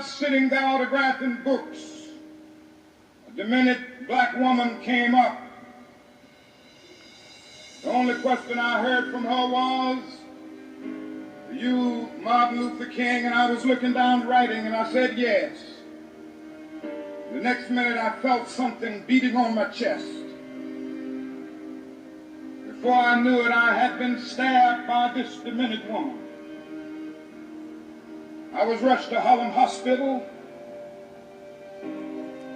was sitting there autographing books, a demented black woman came up. The only question I heard from her was, "Are you Martin Luther King?" And I was looking down writing, and I said, "Yes." The next minute, I felt something beating on my chest. Before I knew it, I had been stabbed by this demented woman. I was rushed to Harlem Hospital.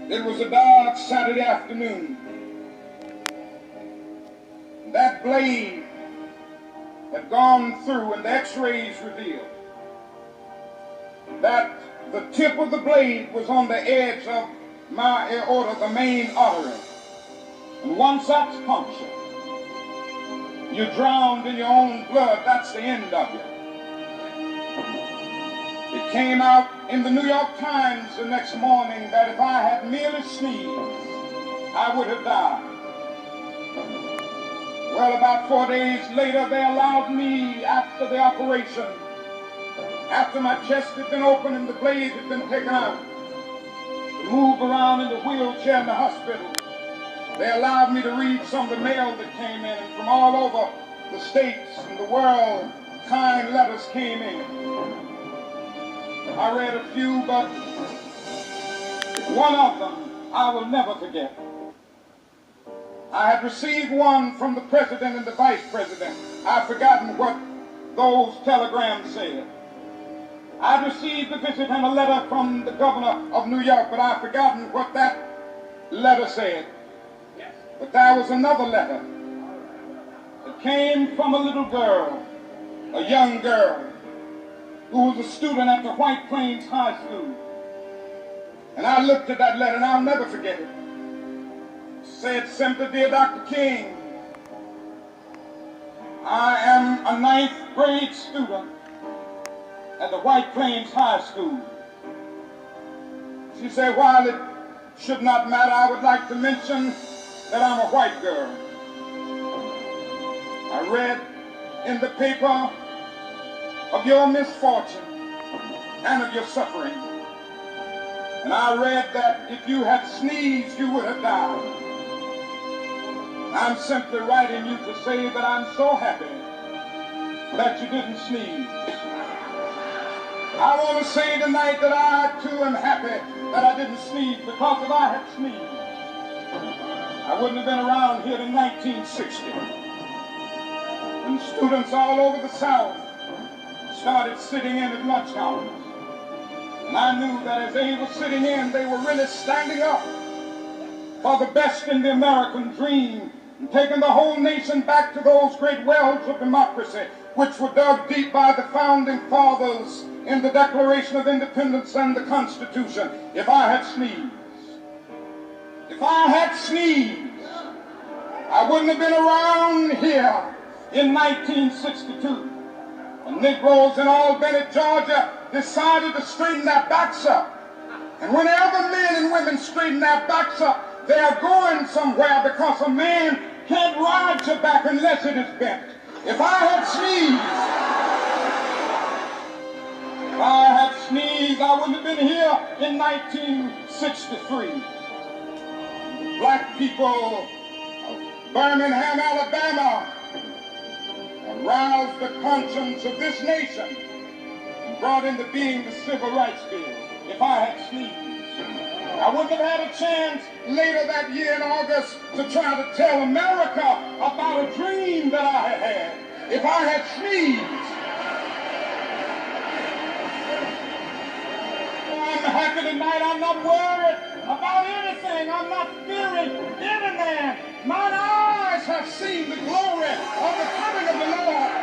It was a dark Saturday afternoon. That blade had gone through, and the x-rays revealed that the tip of the blade was on the edge of my aorta, the main artery. And once that's punctured, you're drowned in your own blood. That's the end of you. It came out in the New York Times the next morning that if I had merely sneezed, I would have died. Well, about 4 days later, they allowed me, after the operation, after my chest had been opened and the blade had been taken out, to move around in the wheelchair in the hospital. They allowed me to read some of the mail that came in, and from all over the states and the world, kind letters came in. I read a few, but one of them I will never forget. I had received one from the president and the vice president. I've forgotten what those telegrams said. I received a visit and a letter from the governor of New York, but I've forgotten what that letter said. But there was another letter. It came from a little girl, a young girl, who was a student at the White Plains High School. And I looked at that letter, and I'll never forget it. It said simply, "Dear Dr. King, I am a 9th grade student at the White Plains High School." She said, "While it should not matter, I would like to mention that I'm a white girl. I read in the paper of your misfortune and of your suffering. And I read that if you had sneezed, you would have died. I'm simply writing you to say that I'm so happy that you didn't sneeze. I want to say tonight that I too am happy that I didn't sneeze, because if I had sneezed, I wouldn't have been around here in 1960. When students all over the South started sitting in at lunch hours. And I knew that as they were sitting in, they were really standing up for the best in the American dream and taking the whole nation back to those great wells of democracy, which were dug deep by the founding fathers in the Declaration of Independence and the Constitution. If I had sneezed, I wouldn't have been around here in 1962. And Negroes in Albany, Georgia, decided to straighten their backs up. And whenever men and women straighten their backs up, they are going somewhere, because a man can't ride your back unless it is bent. If I had sneezed, I wouldn't have been here in 1963. Black people of Birmingham, Alabama, aroused the conscience of this nation and brought into being the Civil Rights Bill. If I had sneezed, I wouldn't have had a chance later that year in August to try to tell America about a dream that I had had. If I had sneezed, I'm happy tonight. I'm not worried about anything. I'm not fearing any man. Mine eyes have seen the glory of the coming of the Lord.